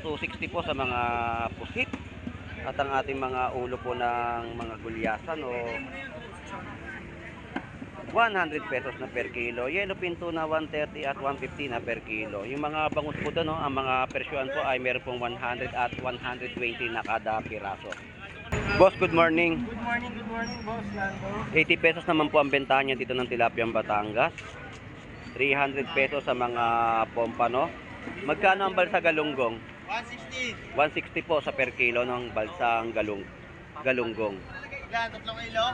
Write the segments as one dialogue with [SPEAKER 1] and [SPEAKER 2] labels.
[SPEAKER 1] 260 po sa mga pusit. At ang ating mga ulo po ng mga gulyasan o 100 pesos na per kilo. Yellow pinto na 130 at 150 na per kilo. Yung mga bangus po doon, ang mga presyoan po ay meron pong 100 at 120 na kada piraso. Boss, good morning.
[SPEAKER 2] Good morning, boss Lando.
[SPEAKER 1] 80 pesos naman po ang bentahan niya dito ng Tilapiang Batangas. 300 pesos sa mga pompano. Magkano ang balsa galunggong?
[SPEAKER 2] 160.
[SPEAKER 1] 160 po sa per kilo ng balsang galunggong.
[SPEAKER 2] Ilan? 3 kilo?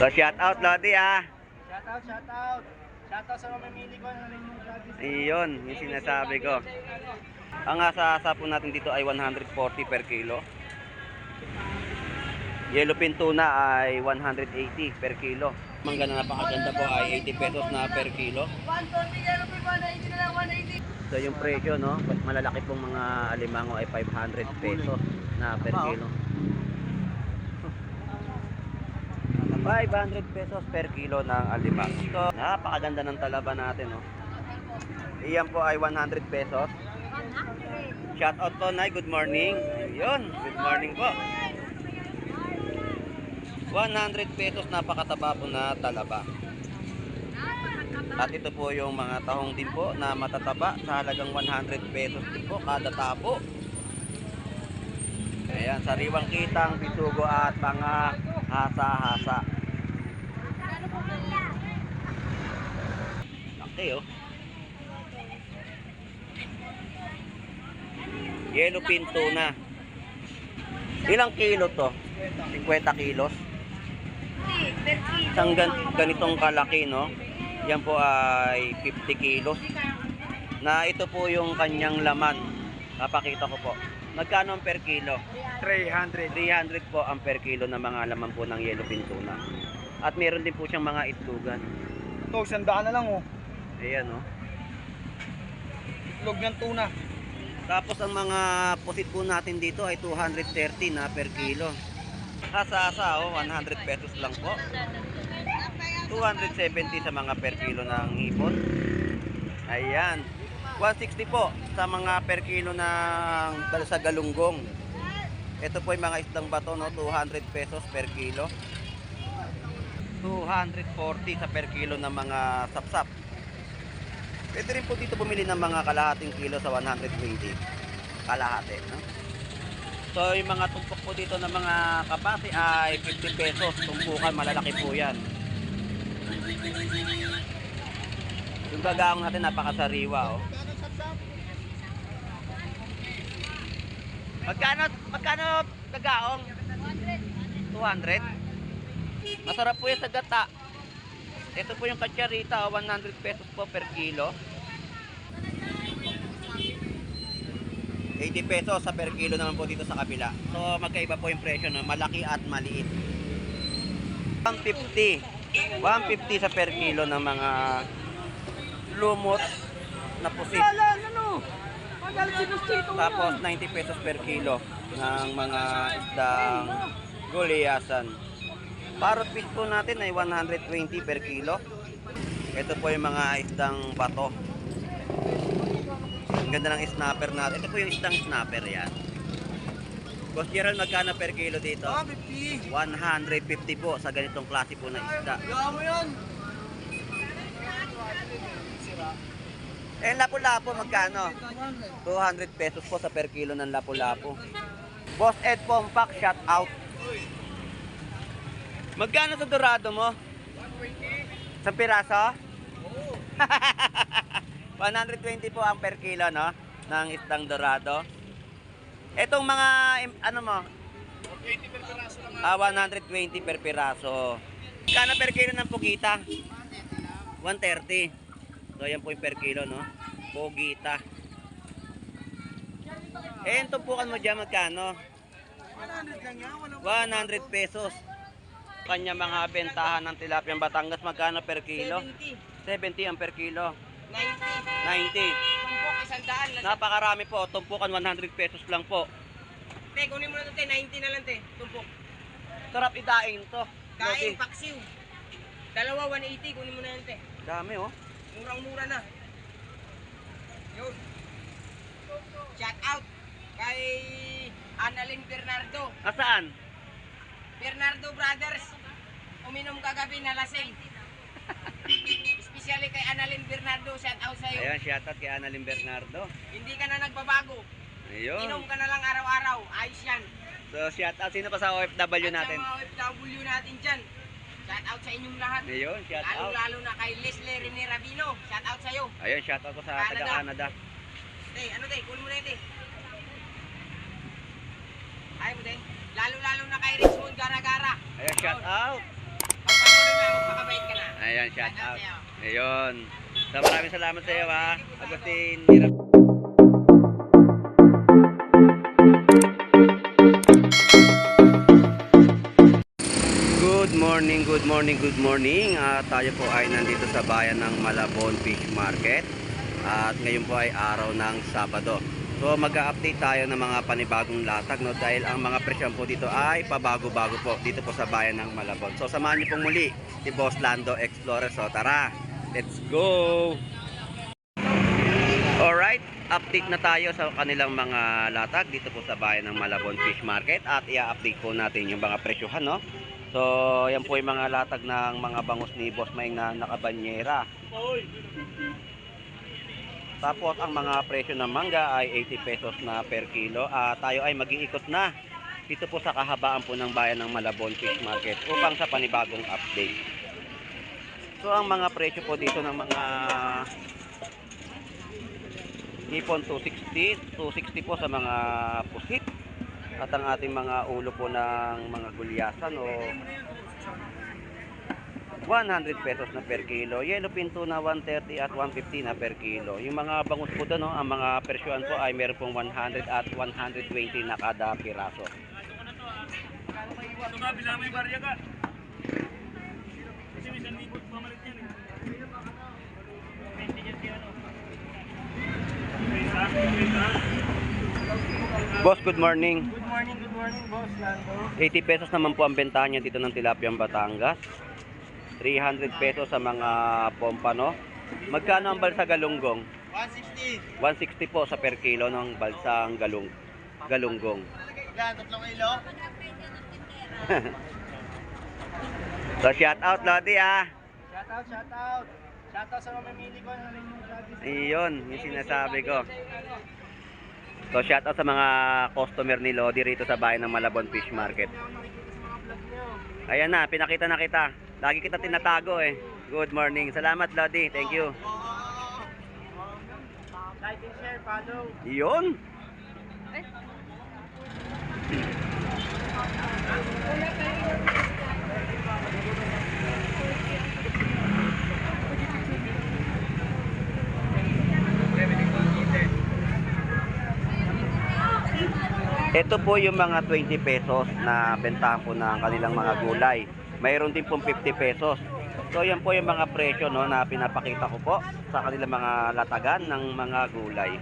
[SPEAKER 1] So shout out Lodi ah.
[SPEAKER 2] Shout out sa mamimili ko ng inyong service.
[SPEAKER 1] Iyon, yung sinasabi ko. Ang asa-asa po natin dito ay 140 per kilo. Yellow pin tuna ay 180 per kilo. Mangga na napakaganda po ay 80 pesos na per kilo.
[SPEAKER 2] 140 yellow pin, 180 na lang, 180.
[SPEAKER 1] So yung presyo, no, malalaki pong mga alimango ay 500 pesos na per kilo. 500 pesos per kilo ng alimango. So napakaganda ng talaba natin, no. Iyan po ay 100 pesos. Shout out to Nay, good morning. Ayun, good morning po. 100 pesos, napakataba po na talaba. At ito po yung mga tahong din po na matataba sa halagang 100 pesos din po kada tabo. Ayan, sariwang kitang, bisugo at mga hasa-hasa. Okay oh. Yellow pin tuna. Ilang kilo to? 50 kilos. Isang ganitong kalaki, no? Yan po ay 50 kilos. Na ito po yung kanyang laman. Napakita ko po. Magkano ang per kilo?
[SPEAKER 2] 300.
[SPEAKER 1] 300 po ang per kilo na mga laman po ng yellow pin tuna. At meron din po siyang mga itlogan.
[SPEAKER 2] Ito, 100 na lang oh.
[SPEAKER 1] Ayan, no?
[SPEAKER 2] Itlog ng tuna.
[SPEAKER 1] Tapos ang mga pusit po natin dito ay 230 na per kilo. Hasa-hasa, oh, 100 pesos lang po. 270 sa mga per kilo ng hipon. Ayan. 160 po sa mga per kilo ng balsa galunggong. Ito po yung mga isdang bato, no? 200 pesos per kilo. 240 sa per kilo ng mga sapsap. Pwede rin po dito bumili ng mga kalahating kilo sa 120. Kalahati, no? So yung mga tumpok po dito ng mga kapasi ay 50 pesos. Tumpukan, malalaki po yan. Yung gagaong natin napakasariwa, oh. Magkano gagaong? 200. Masarap po yan sa gata. Ito po yung katsarita, 100 pesos po per kilo. 80 pesos sa per kilo naman po dito sa kabila. So magkaiba po yung presyo, no? Malaki at maliit. 150 sa per kilo ng mga lumot na pusit. Tapos 90 pesos per kilo ng mga isdang gulyasan. Parrot fish po natin ay 120 per kilo. Ito po yung mga isdang bato. Ang ganda ng snapper natin. Ito po yung isdang snapper, yan. Boss Gerald, magkano per kilo dito?
[SPEAKER 2] 150.
[SPEAKER 1] 150 po sa ganitong klase po na isda.
[SPEAKER 2] Gawa mo yun.
[SPEAKER 1] Eh, lapu-lapu magkano? 200 pesos po sa per kilo ng lapu-lapu. Boss Ed Pompak, shout out. Magkano sa dorado mo? 120. Sa piraso? Oo. 120 po ang per kilo, no? Ng isdang dorado. Etong mga, ano mo?
[SPEAKER 2] 120 per piraso lang.
[SPEAKER 1] 120 per piraso. Magkano per kilo ng pugita? 130. So, yan po yung per kilo, no? Pugita. Eh, yung tumpukan mo dyan, magkano?
[SPEAKER 2] 100 lang yan.
[SPEAKER 1] 100 pesos. Kanya mga bentahan ng Tilapiang Batangas, magkano per kilo? 70 ang per kilo. 90.
[SPEAKER 2] Tumpok, 100 lang.
[SPEAKER 1] Napakarami po. Tumpukan 100 pesos lang po.
[SPEAKER 2] Te, kunin mo na ito, te. 90 na lang, te. Tumpok.
[SPEAKER 1] Sarap idaing to.
[SPEAKER 2] Kain, paksiw. Dalawa, 180. Kunin mo na yan, te.
[SPEAKER 1] Dami, oh.
[SPEAKER 2] Murang-mura na.
[SPEAKER 3] kay Annalyn Bernardo.
[SPEAKER 1] Asaan?
[SPEAKER 3] Bernardo Brothers. Uminom kagabi na lasing. Especially kay Annalyn Bernardo, shout out sa'yo.
[SPEAKER 1] Ayan, shoutout kay Annalyn Bernardo.
[SPEAKER 3] Hindi ka na nagbabago.
[SPEAKER 1] Ayun.
[SPEAKER 3] Inom ka na lang araw-araw. Ayos yan.
[SPEAKER 1] So, shoutout. Sino pa sa OFW
[SPEAKER 3] At
[SPEAKER 1] natin?
[SPEAKER 3] sa mga OFW natin dyan. Shout out sa inyong lahat.
[SPEAKER 1] Ayun, shoutout.
[SPEAKER 3] Lalo na kay Leslie Rene Rabino. Shout out sa'yo.
[SPEAKER 1] Ayun, shoutout ko sa taga Canada.
[SPEAKER 3] Te, ano te? Kunin mo na yun te. Ayaw mo te. Lalo na kay Richmond Gara-Gara.
[SPEAKER 1] Ayun, shoutout.
[SPEAKER 3] Pagpatuloy na, magpakabait ka na.
[SPEAKER 1] Ayan,
[SPEAKER 3] Shout out
[SPEAKER 1] shoutout.
[SPEAKER 3] sa'yo.
[SPEAKER 1] Ayun. So, maraming salamat sa iyo, ha. Agustin. Hirap. Good morning. Tayo po ay nandito sa bayan ng Malabon Fish Market. At ngayon po ay araw ng Sabado. So mag-update tayo ng mga panibagong latag, no, dahil ang mga presyon po dito ay pabago-bago po dito po sa bayan ng Malabon. So samahan niyo pong muli si Boss Lando Explorer. So tara, let's go! Alright, update na tayo sa kanilang mga latag dito po sa bayan ng Malabon Fish Market. At i-update po natin yung mga presyohan, no. So, yan po yung mga latag ng mga bangus ni Boss Maing na nakabanyera. Tapos, ang mga presyo ng mangga ay 80 pesos na per kilo. Tayo ay mag-iikot na dito po sa kahabaan po ng bayan ng Malabon Fish Market upang sa panibagong update. So, ang mga presyo po dito ng mga hipon 260 po sa mga pusit. At ang ating mga ulo po ng mga gulyasan o 100 pesos na per kilo. Yellow pinto na 130 at 150 na per kilo. Yung mga bangus po doon, no, ang mga presyoan po ay meron pong 100 at 120 na kada piraso. Boss, good morning.
[SPEAKER 2] Good morning, Boss Lando.
[SPEAKER 1] 80 pesos naman po ang bentahan niya dito ng Tilapiang Batangas. 300 pesos sa mga pompano. Magkano ang balsa galunggong?
[SPEAKER 2] 160.
[SPEAKER 1] 160 po sa per kilo ng balsang galunggong.
[SPEAKER 2] Yan, 3 kilo.
[SPEAKER 1] So shout out Lodi, ha.
[SPEAKER 2] Shout out. Shout out sa mamimili ko ng inyong service.
[SPEAKER 1] Iyon, yung sinasabi ko. So shout out sa mga customer ni Lodi rito sa bayan ng Malabon Fish Market. Ayan na, pinakita na kita. Lagi kita tinatago eh. Good morning. Salamat Lodi. Thank you.
[SPEAKER 2] Like and share, follow.
[SPEAKER 1] Iyon. Ito po yung mga 20 pesos na bentahan po ng kanilang mga gulay. Mayroon din pong 50 pesos. So yan po yung mga presyo, no, na pinapakita ko po sa kanilang mga latagan ng mga gulay.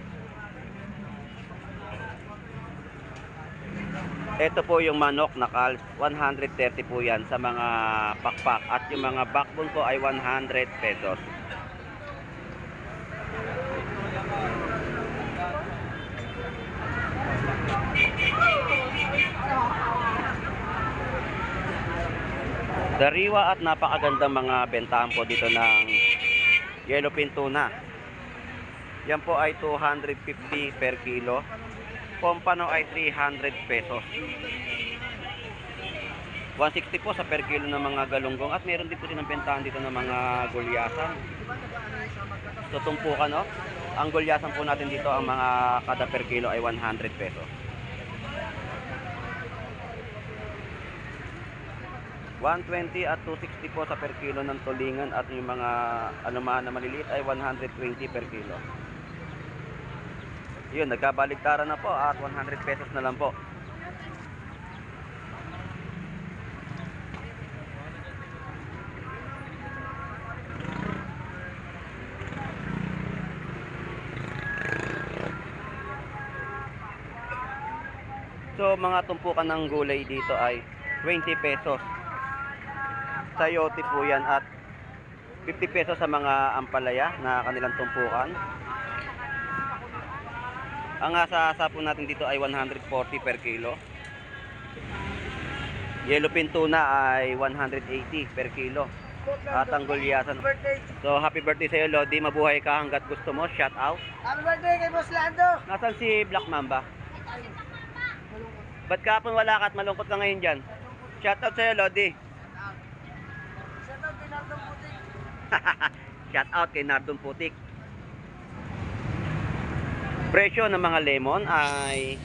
[SPEAKER 1] Ito po yung manok na calves, 130 po yan sa mga pakpak. At yung mga backbone po ay 100 pesos. Dariwa at napakagandang mga bentahan po dito ng yellowfin tuna. Yan po ay 250 per kilo. Pompano ay 300 pesos. 160 po sa per kilo ng mga galunggong. At meron din po silang bentahan dito ng mga gulyasan. Tutumpukan, no? Ang gulyasan po natin dito, ang mga kada per kilo ay 100 pesos. 120 at 260 po sa per kilo ng tulingan, at yung mga anuman na maliliit ay 120 per kilo. Yun, nagkabaligtaran na po at 100 pesos na lang po. So mga tumpukan ng gulay dito ay 20 pesos. Sayote po yan at 50 pesos sa mga ampalaya na kanilang tumpukan. Ang asa-asa po natin dito ay 140 per kilo. Yellowfin tuna ay 180 per kilo. At ang gulyasan. So happy birthday sa iyo, Lodi. Mabuhay ka hanggat gusto mo. Shout out.
[SPEAKER 2] Happy birthday kay Boss Lando!
[SPEAKER 1] Nasaan si Black Mamba? Ba't kahapon wala ka at malungkot ka ngayon dyan? Shout out sa iyo, Lodi.
[SPEAKER 2] Shout out kay Nardong Putik.
[SPEAKER 1] Shout out kay Nardon Putik. Presyo ng mga lemon ay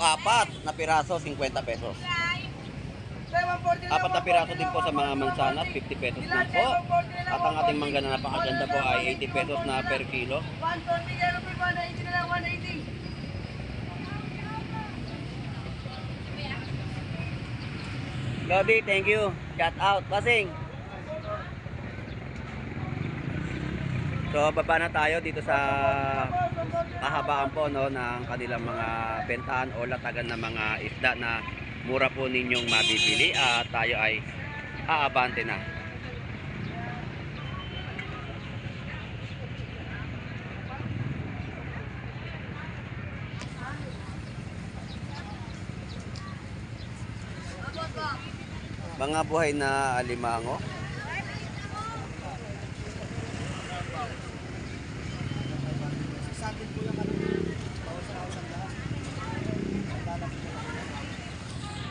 [SPEAKER 1] apat na piraso, 50 pesos. Apat na piraso din po sa mga mansanas, 50 pesos na po. At ang ating mangga na napakaganda po ay 80 pesos na per kilo.
[SPEAKER 2] 140 yellow pin, 180 na lang, 180.
[SPEAKER 1] Lodi, thank you. Shout out. Pasing. So baba na tayo dito sa kahabaan po no ng kanilang mga bentahan o latagan ng mga isda na mura po ninyong mabibili at tayo ay aabante na. Mga buhay na alimango.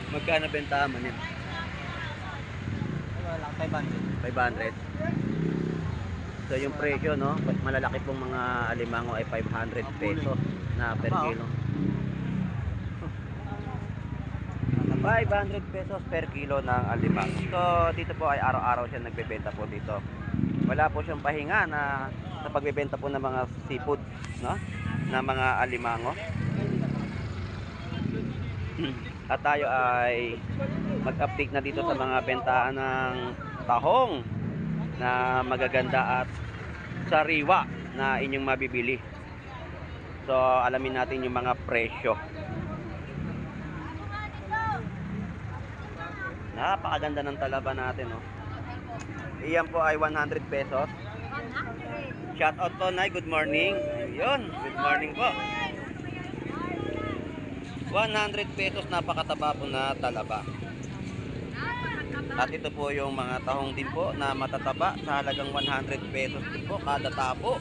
[SPEAKER 1] Magkano bentahan mo niya? 500. So yung presyo no, malalaki pong mga alimango ay 500 pesos na per kilo. 500 pesos per kilo ng alimango. So dito po ay araw-araw siya nagbebenta po dito. Wala po siyang pahinga na sa pagbebenta po ng mga seafood, no? Na mga alimango. At tayo ay mag-update na dito sa mga bentahan ng tahong na magaganda at sariwa na inyong mabibili. So alamin natin yung mga presyo. Napakaganda ng talaba natin, no? Iyan po ay 100 pesos. Shout out po, Nay. Good morning. Ayun, good morning po. 100 pesos, napakataba po na talaba. At ito po yung mga tahong din po na matataba sa halagang 100 pesos din po kada tabo.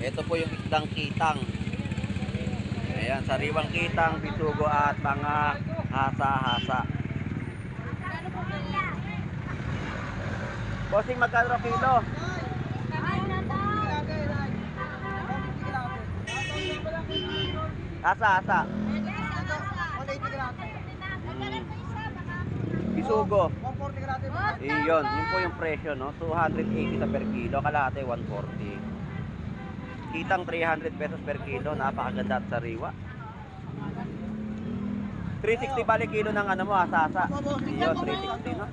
[SPEAKER 1] Ito po yung isdang kitang. Ayan, sariwang kitang, bisugo at mga hasa-hasa. Bossing, magkano kilo? Hasa-hasa. Bisugo.
[SPEAKER 2] 140 grado.
[SPEAKER 1] Iyon, yun po yung presyo, no? 280 sa per kilo, kalahati 140. Kitang 300 pesos per kilo, napakaganda at sariwa. 360 balik kilo ng ano mo, hasa-hasa. Iyon, 360, no?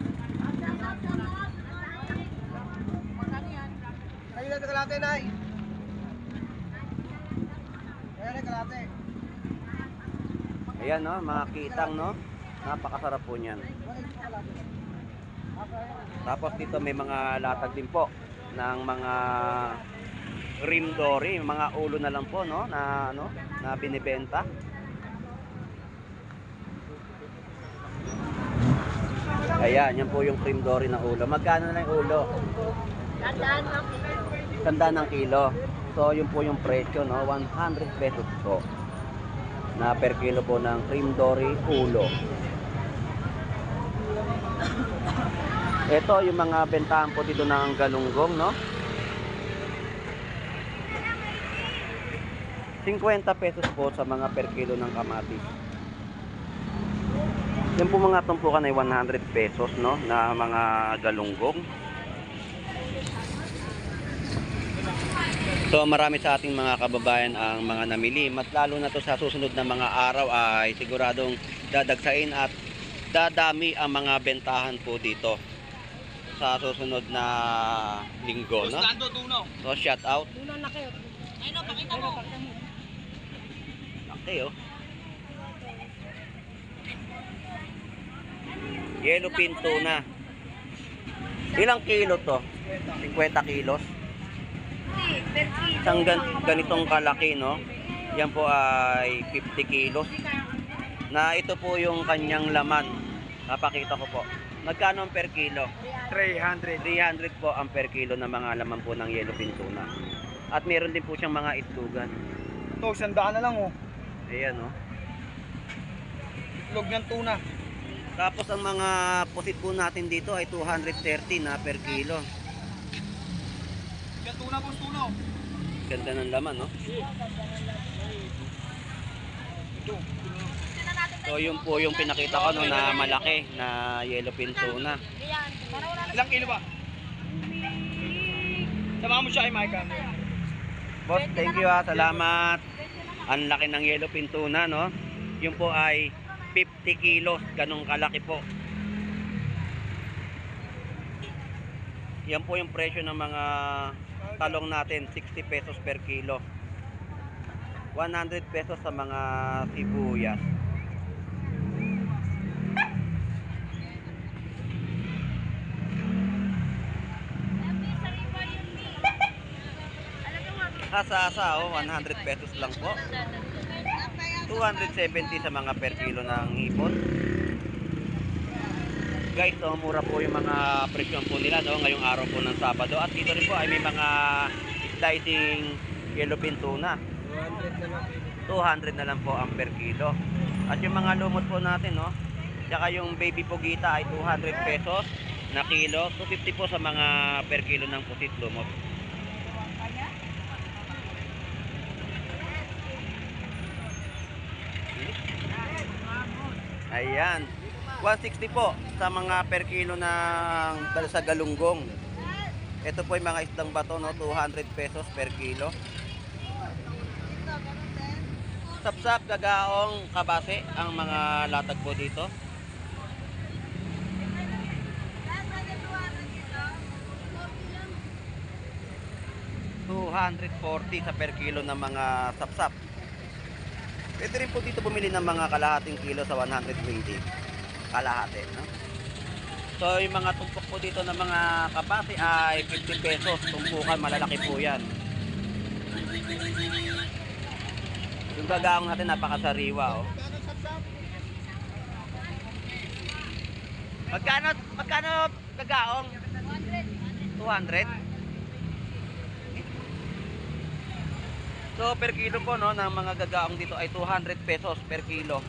[SPEAKER 2] Kayo na kalate, Nay. Ayan na kalate.
[SPEAKER 1] Ayan, no? Mga kitang, no? Napakasarap po niyan. Tapos dito may mga latag din po ng mga rim dory, mga ulo na lang po, no? Na ano, na binibenta. Ayan, yan po yung cream dory na ulo. Magkano na yung ulo? Tandaan ng kilo. So, yun po yung presyo, no? 100 pesos po. Na per kilo po ng cream dory ulo. Ito yung mga bentahan po dito ng galunggong, no? 50 pesos po sa mga per kilo ng kamatis. Yan po mga tumpukan ay 100 pesos, no? Na mga galunggong. So marami sa ating mga kababayan ang mga namili. Mas lalo na to sa susunod na mga araw ay siguradong dadagsain at dadami ang mga bentahan po dito sa susunod na linggo, no? So shout out.
[SPEAKER 3] Ayun o, pakita mo.
[SPEAKER 1] Okay, oh. Yellowfin tuna. Ilang kilo to? 50 kilos. Isang ganitong kalaki, no? Yan po ay 50 kilos. Na ito po yung kanyang laman. Napakita ko po. Magkano ang per kilo?
[SPEAKER 2] 300.
[SPEAKER 1] 300 po ang per kilo na mga laman po ng yellowfin tuna. At meron din po siyang mga itlogan.
[SPEAKER 2] Ito, 100 na lang oh.
[SPEAKER 1] Ayan, no?
[SPEAKER 2] Itlog ng tuna.
[SPEAKER 1] Tapos ang mga pusit po natin dito ay 230 na per kilo.
[SPEAKER 2] Yung tuna po, tuno.
[SPEAKER 1] Ganda ng laman, no? So yun po yung pinakita ko no, na malaki na yellowfin tuna.
[SPEAKER 2] Ilang kilo ba? Sama mo siya kay Micah.
[SPEAKER 1] Boss, thank you ha. Salamat. Ang laki ng yellowfin tuna, no? Yun po ay 50 kilos. Ganong kalaki po. Yan po yung presyo ng mga talong natin. 60 pesos per kilo. 100 pesos sa mga sibuyas. Asa-asa, oh, 100 pesos lang po. 270 sa mga per kilo ng hipon. Guys, oh, mura po yung mga presyon po nila, no, ngayong araw po ng Sabado. At dito rin po ay may mga slicing yellowfin tuna. 200 na lang po ang per kilo. At yung mga lumot po natin, no, tsaka yung baby pugita ay 200 pesos na kilo. 250 po sa mga per kilo ng pusit lumot. Ayan. 160 po sa mga per kilo ng sa galunggong. Ito po yung mga isdang bato, no, 200 pesos per kilo. Sapsap, gagaong, kabase ang mga latag po dito. $240 sa per kilo ng mga sapsap. Pwede rin po dito bumili ng mga kalahating kilo sa 120. Kalahati, no? So, yung mga tumpok po dito ng mga kabase ay 50 pesos. Tumpukan, malalaki po yan. Yung gagaong natin, napakasariwa, oh. Magkano gagaong? 200? So per kilo po, no, ng mga gagaong dito ay 200 pesos per kilo.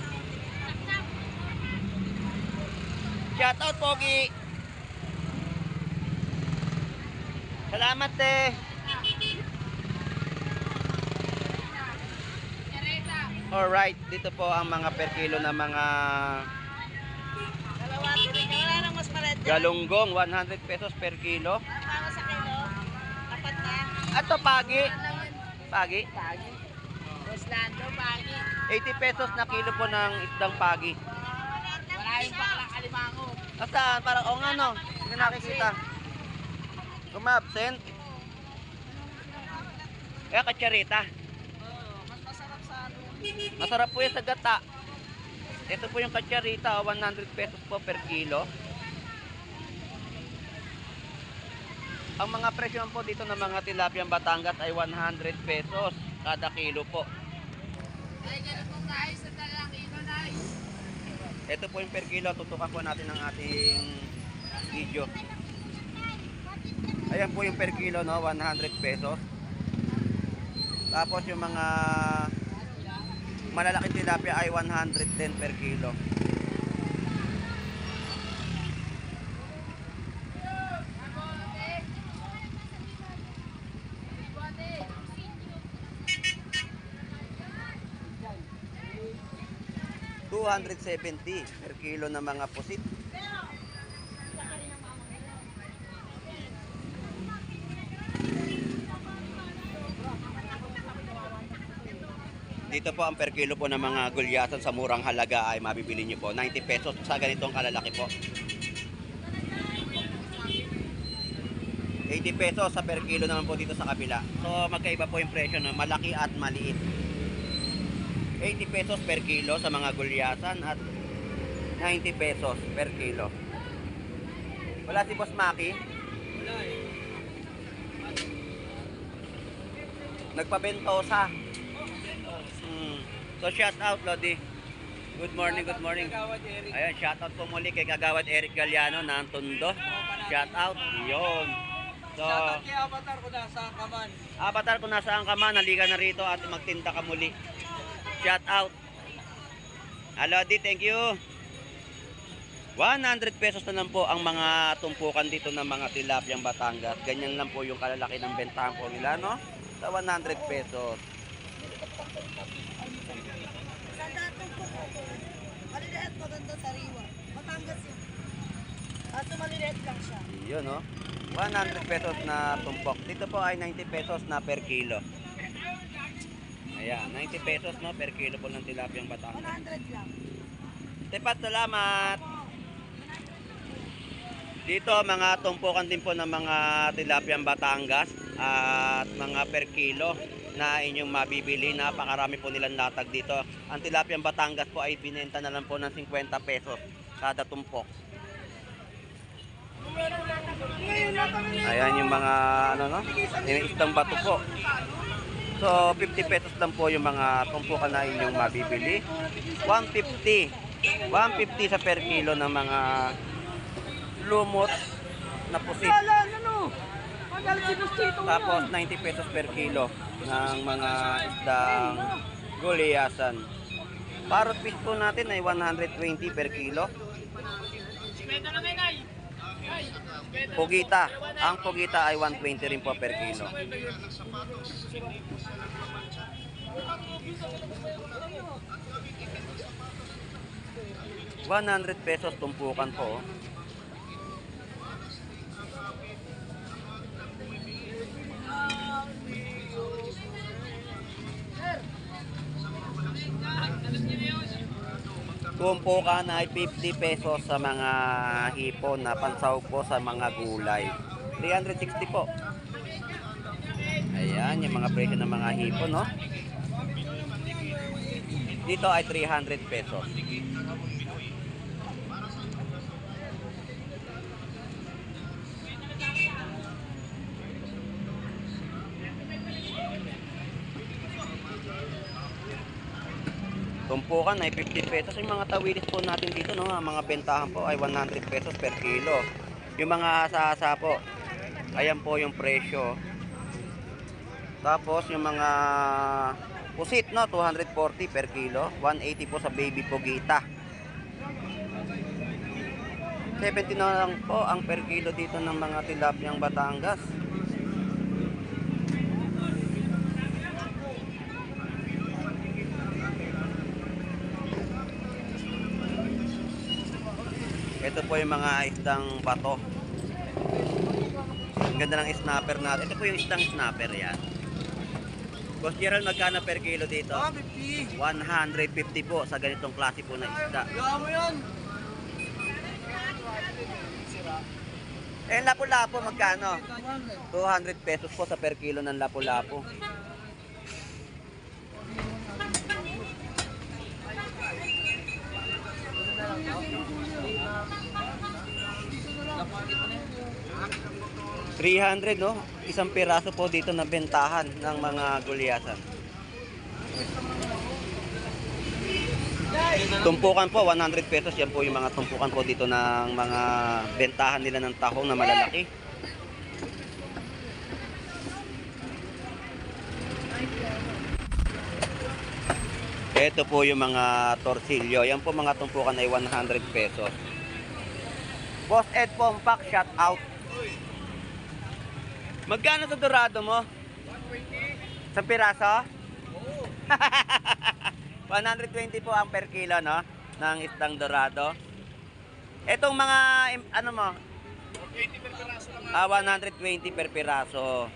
[SPEAKER 1] Shout out, Pogi. Salamat, eh. Alright, dito po ang mga per kilo na mga galunggong, 100 pesos per kilo. At to pagi. Pagi?
[SPEAKER 3] Pagi. Roslando, pagi.
[SPEAKER 1] 80 pesos na kilo po ng isdang pagi.
[SPEAKER 3] Wala yung baklang alimango.
[SPEAKER 1] Nasaan? Parang, o nga, no? Hindi nakikita. Kumabsent. Kaya katsarita.
[SPEAKER 3] Mas masarap sa ano.
[SPEAKER 1] Masarap po yan sa gata. Ito po yung katsarita, 100 pesos po per kilo. Ang mga presyo po dito ng mga tilapia Batangas ay 100 pesos kada kilo po.
[SPEAKER 3] Ay, ganun po guys. Sa dalang kilo, guys.
[SPEAKER 1] Ito po yung per kilo. Tutukan po natin ang ating video. Ayan po yung per kilo, no, 100 pesos. Tapos yung mga malalaking tilapia ay 110 per kilo. $270 per kilo ng mga pusit. Dito po ang per kilo po ng mga gulyasan sa murang halaga ay mabibili nyo po. 90 pesos sa ganitong kalalaki po. 80 pesos sa per kilo naman po dito sa kabila. So magkaiba po yung presyo, no? Malaki at maliit. 80 pesos per kilo sa mga gulyasan at 90 pesos per kilo. Wala si Boss Maki?
[SPEAKER 2] Wala eh.
[SPEAKER 1] Nagpabentosa. So shout out Lodi. Good morning, good morning. Ayan, shout out po muli kay Kagawad Eric Galliano ng Tondo. Shout out. Yun. So,
[SPEAKER 3] Shoutout kay Avatar ko na sa Kaman.
[SPEAKER 1] Avatar kung nasaan ka man, halika na rito at magtinda ka muli. Shout out. Lodi, thank you. 100 pesos na lang po ang mga tumpukan dito ng mga tilapiyang Batangas. Ganyan lang po yung kalalaki ng bentahan po nila, no? Sa 100 pesos.
[SPEAKER 4] Sandatong po ko. Maliliit, maganda sariwa. Batangas yun. Kaso maliliit lang siya.
[SPEAKER 1] Yun, no? 100 pesos na tumpok. Dito po ay 90 pesos na per kilo. Ayan, 90 pesos no per kilo po ng tilapiyang Batangas.
[SPEAKER 4] 100 lang.
[SPEAKER 1] Tepat, salamat. Dito mga tumpukan din po ng mga tilapiyang Batangas at mga per kilo na inyong mabibili. Napakarami po nilang latag dito. Ang tilapiyang Batangas po ay binenta na lang po ng 50 pesos kada tumpok. Ayan yung mga ano no, yung isang bato po. So 50 pesos lang po yung mga tumpukan na inyong mabibili. 150 sa per kilo ng mga lumot na pusit. Tapos 90 pesos per kilo ng mga isdang gulyasan. Parrot fish po natin ay 120 per kilo. Pugita. Ang pugita ay 120 rin po per kilo. ₱100 tumpukan po. Tumpukan ay 50 pesos sa mga hipon na pansahog po sa mga gulay. 360 po. Ayan, yung mga presyo ng mga hipon, no? Dito ay 300 pesos. Tumpukan ay 50 pesos. Yung mga tawilis po natin dito, no, ang mga bentahan po ay 100 pesos per kilo. Yung mga asa-asa po, ayan po yung presyo. Tapos yung mga pusit, no, 240 per kilo. 180 po sa baby pugita. 70 na lang po ang per kilo dito ng mga tilapiyang Batangas. Ito po yung mga isdang bato. Ang ganda ng snapper natin. Ito po yung isdang snapper yan. Boss Gerald, magkano per kilo dito?
[SPEAKER 3] 50.
[SPEAKER 1] 150 po sa ganitong klase po na isda.
[SPEAKER 3] Gawa mo yun.
[SPEAKER 1] Eh, lapu-lapu magkano? 200 pesos po sa per kilo ng lapu-lapu. $300, no? Isang piraso po dito na bentahan ng mga gulyasan. Tumpukan po, 100 pesos. Yan po yung mga tumpukan po dito ng mga bentahan nila ng tahong na malalaki. Ito po yung mga torsilyo. Yan po mga tumpukan ay 100 pesos. Boss Ed Pompak, shout out. Magkano sa dorado mo? 120. Sa piraso? Oo. 120 po ang per kilo, no? Ng isdang dorado. Etong mga, ano mo? 120 per piraso lang. 120 per piraso.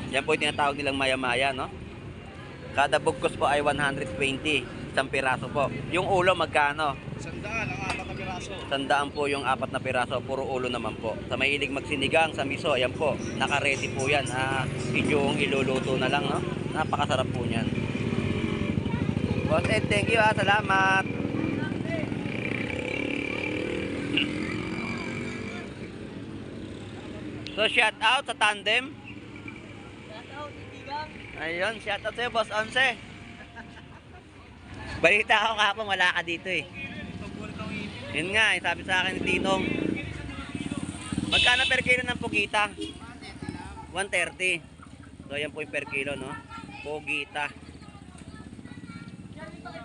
[SPEAKER 1] Yan po yung tinatawag nilang maya-maya, no? Kada bugkos po ay 120. Isang piraso po. Yung ulo magkano?
[SPEAKER 2] 100 ang 4 na piraso.
[SPEAKER 1] 100 po yung 4 na piraso. Puro ulo naman po. Sa mahilig magsinigang, sa miso, ayan po. Naka-ready po yan. Inyong iluluto na lang, no? Napakasarap po niyan. Boss Ed, thank you, salamat. So shout out sa Tandem. Ayun, shout out sa'yo, Boss Onse. Balita ako kahapon, wala ka dito eh. Yun nga, sabi sa akin ni Tinong. Magkano per kilo ng pugita? 130. So, yan po yung per kilo, no? Pugita.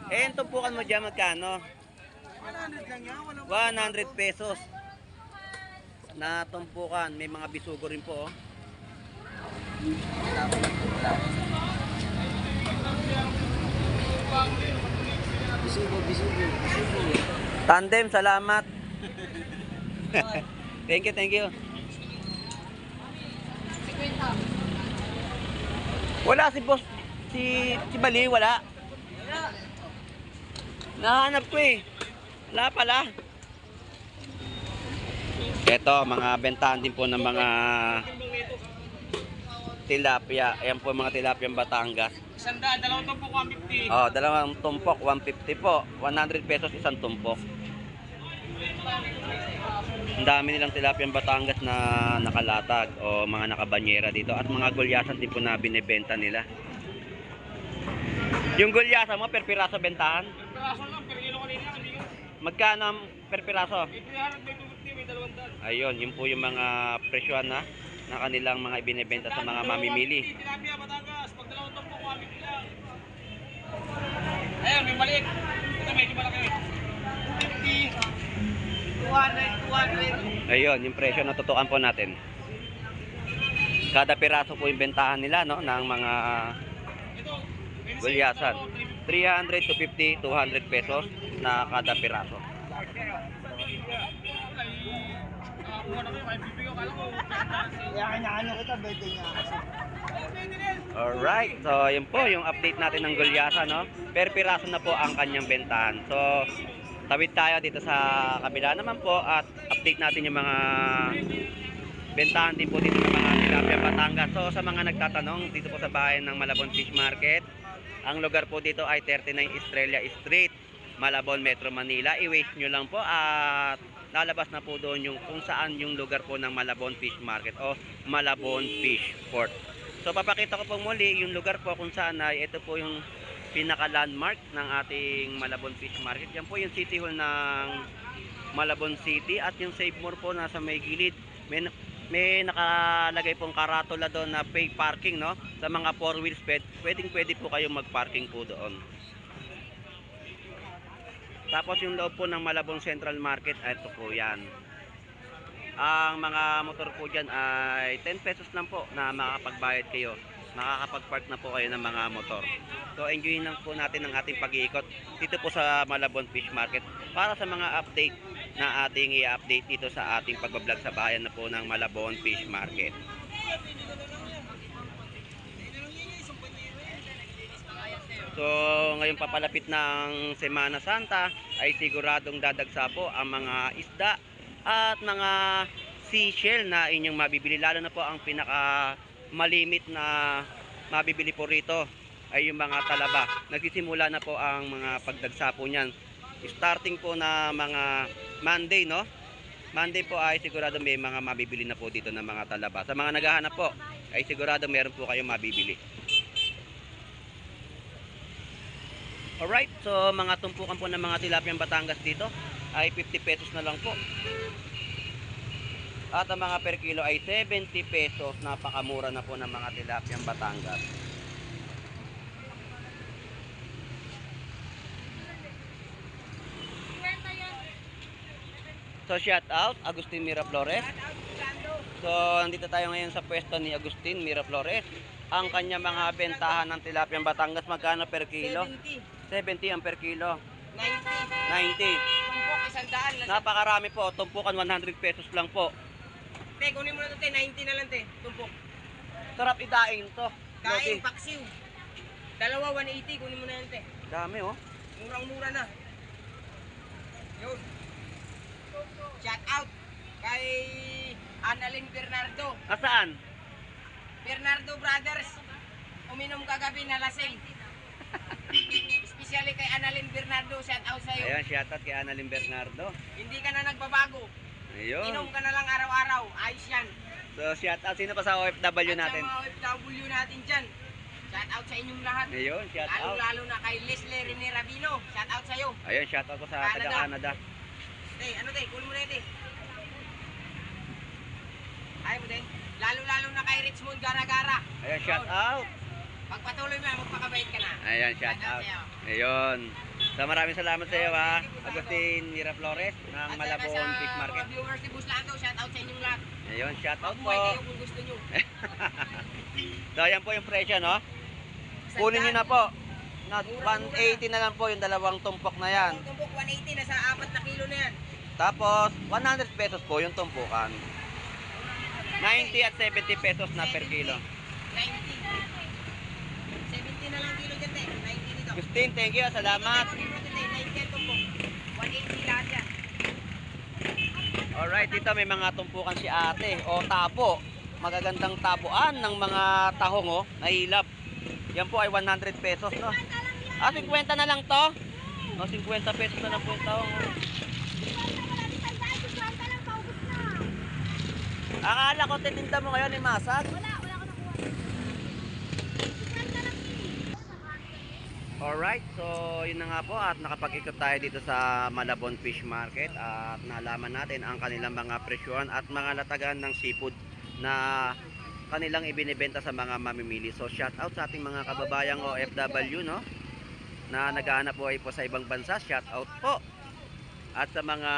[SPEAKER 1] Eh, yung tumpukan mo dyan, magkano?
[SPEAKER 2] 100 lang yan.
[SPEAKER 1] 100 pesos. Na tumpukan. May mga bisugo rin po, oh.
[SPEAKER 2] Bisugo.
[SPEAKER 1] Tandem, salamat. Thank you, thank you. Wala si boss, si Bali, wala. Nahanap ko eh. Wala pala. Ito, mga bentahan din po ng mga tilapia. Ayan po mga tilapia Batangas.
[SPEAKER 2] Isandaan, dalawang tumpok 150.
[SPEAKER 1] Oh, dalawang tumpok, 150 po. 100 pesos isang tumpok. Ang dami nilang tilapia Batangas na nakalatag o mga nakabanyera dito. At mga gulyasan din po na binibenta nila. Yung gulyasa mo, per piraso bentahan?
[SPEAKER 2] Piraso lang, per kilo kanina lang, hindi ka.
[SPEAKER 1] Magkano ang per piraso?
[SPEAKER 2] 300, may 250, may 200.
[SPEAKER 1] Ayun, yun po yung mga presyohan na kanilang mga ibinibenta sa mga mamimili.
[SPEAKER 2] Tilapia, Batangas, pag dalawang tumpok 150 lang. Ayan, may maliit. Ito medyo malaki. 50, 200.
[SPEAKER 1] Ayun, yung presyo na tutukan po natin. Kada piraso po yung bentahan nila, no, ng mga gulyasan. 300 to 50, 200 pesos na kada piraso.
[SPEAKER 2] Kanya-kanya kita, birthday niya kasi.
[SPEAKER 1] Alright, so yun po yung update natin ng gulyasa, no? Per piraso na po ang kanyang bentahan. So, tawid tayo dito sa kabila naman po at update natin yung mga bentahan din po dito ng mga tilapia Batangas. So, sa mga nagtatanong, dito po sa bayan ng Malabon Fish Market, ang lugar po dito ay 39 Estrella Street, Malabon, Metro Manila. I-waste nyo lang po at lalabas na po doon yung kung saan yung lugar po ng Malabon Fish Market o Malabon Fish Port. So papakita ko po muli yung lugar po kung saan ay ito po yung pinaka landmark ng ating Malabon Fish Market. Yan po yung City Hall ng Malabon City at yung Save More po nasa may gilid. May nakalagay pong karatula doon na pay parking, no? Sa mga 4 wheels pwede po kayong mag-parking po doon. Tapos yung loob po ng Malabon Central Market, ito po yan. Ang mga motor po dyan ay 10 pesos lang po na makakapagbayad kayo. Makakapag-park na po kayo ng mga motor. So enjoyin lang po natin ang ating pag-iikot dito po sa Malabon Fish Market para sa mga update na ating i-update dito sa ating pagbablog sa bayan na po ng Malabon Fish Market. So ngayon papalapit ng Semana Santa ay siguradong dadagsa po ang mga isda at mga seashell na inyong mabibili, lalo na po ang pinaka malimit na mabibili po rito ay yung mga talaba. Nagsisimula na po ang mga pagdagsa po niyan. Starting po na mga Monday, no? Monday po ay sigurado may mga mabibili na po dito ng mga talaba. Sa mga naghahanap po ay sigurado meron po kayong mabibili. Alright, so mga tumpukan po ng mga tilapia Batangas dito ay 50 pesos na lang po. At ang mga per kilo ay 70 pesos. Napakamura na po ng mga tilapia Batangas. So shout out Agustin Miraflores. So nandito tayo ngayon sa pwesto ni Agustin Miraflores. Ang kanya mga bentahan ng tilapia Batangas, magkano per kilo? 70 ang per kilo.
[SPEAKER 3] 90.
[SPEAKER 1] 90.
[SPEAKER 3] Tumpok, 100.
[SPEAKER 1] Napakarami po. Tumpukan 100 pesos lang po.
[SPEAKER 3] Te, kunin mo na ito, te. 90 na lang, te. Tumpok.
[SPEAKER 1] Sarap idaing to.
[SPEAKER 3] Kain, paksiw. Dalawa, 180. Kunin mo na yan, te.
[SPEAKER 1] Dami oh.
[SPEAKER 3] Murang-mura na. Yun. Shout out kay Annalyn Bernardo.
[SPEAKER 1] Asaan?
[SPEAKER 3] Bernardo Brothers. Uminom kagabi na lasing. Especially kay Annalyn Bernardo, shout out sa'yo.
[SPEAKER 1] Ayan, shout out kay Annalyn Bernardo.
[SPEAKER 3] Hindi ka na nagbabago.
[SPEAKER 1] Ayun.
[SPEAKER 3] Inom ka na lang araw-araw. Ayos yan.
[SPEAKER 1] So shout out, sino pa sa OFW natin?
[SPEAKER 3] At sa mga OFW natin dyan. Shout out sa inyong lahat.
[SPEAKER 1] Ayun, shout out.
[SPEAKER 3] Lalo na kay Leslie Rene Rabino. Shout out sa'yo.
[SPEAKER 1] Ayun, shout out ko sa taga Canada.
[SPEAKER 3] Ano te, cool mo na te. Ay mo te. Lalo na kay Richmond Gara-Gara.
[SPEAKER 1] Ayun, shout out.
[SPEAKER 3] Pagpatuloy mo, magpakabait ka na.
[SPEAKER 1] Ayun, shout out.
[SPEAKER 3] sa'yo.
[SPEAKER 1] Ayun. So maraming salamat sa iyo ha. Agustin Miraflores ng
[SPEAKER 3] At
[SPEAKER 1] Malabon
[SPEAKER 3] saka
[SPEAKER 1] Fish
[SPEAKER 3] sa
[SPEAKER 1] Market.
[SPEAKER 3] mga viewers ni Boss Lando, shout out sa inyong lahat.
[SPEAKER 1] Ayun, shout out po.
[SPEAKER 3] Mabuhay kayo kung gusto nyo.
[SPEAKER 1] So ayan po yung presyo, no? Kunin niyo na po. Na 180 na lang po yung dalawang tumpok na yan.
[SPEAKER 3] Ang tumbok 180 na sa 4 na kilo na yan.
[SPEAKER 1] Tapos 100 pesos po yung tumpukan. 90 at 70 pesos na per kilo.
[SPEAKER 3] 90. 70 na lang kilo dyan te. 90 dito.
[SPEAKER 1] Agustin, thank you. Salamat.
[SPEAKER 3] 90 ang tumbok. 180 lahat yan.
[SPEAKER 1] Alright, dito may mga tumpukan si ate. O tabo. Magagandang tabuan ng mga tahong, oh. Nahilap. Yan po ay 100 pesos, no? 50 na lang to. No, 50 pesos na lang po yung tahong. Oh. Akala ko titinda mo ngayon ni Masag. Alright, so yun na nga po at nakapag-ikot tayo dito sa Malabon Fish Market at nalaman natin ang kanilang mga presyohan at mga latagan ng seafood na kanilang ibinibenta sa mga mamimili. So shout out sa ating mga kababayang OFW, no, na naghahanap buhay po sa ibang bansa. Shout out po. At sa mga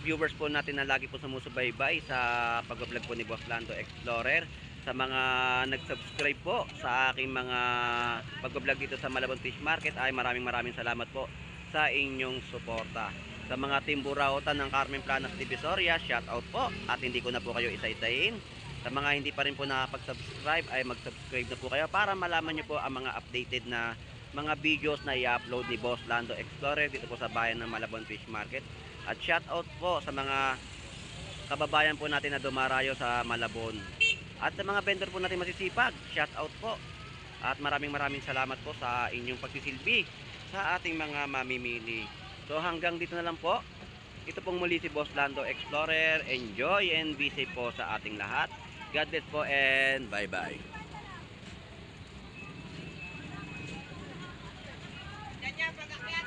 [SPEAKER 1] viewers po natin na lagi po sumusubaybay sa pag-vlog po ni Boss Lando Explorer, sa mga nag-subscribe po sa aking mga pag-vlog dito sa Malabon Fish Market, ay maraming salamat po sa inyong suporta. Sa mga team Burautan ng Carmen Planas Divisoria, shout out po at hindi ko na po kayo isa-isahin. Sa mga hindi pa rin po nakapag-subscribe, ay mag-subscribe na po kayo para malaman nyo po ang mga updated na mga videos na i-upload ni Boss Lando Explorer dito po sa bayan ng Malabon Fish Market. At shout out po sa mga kababayan po natin na dumarayo sa Malabon. At sa mga vendor po natin masisipag, shout out po. At maraming salamat po sa inyong pagsisilbi sa ating mga mamimili. So hanggang dito na lang po. Ito pong muli si Boss Lando Explorer. Enjoy and be safe po sa ating lahat. God bless po and bye-bye.
[SPEAKER 3] Ganyan, pag-akyat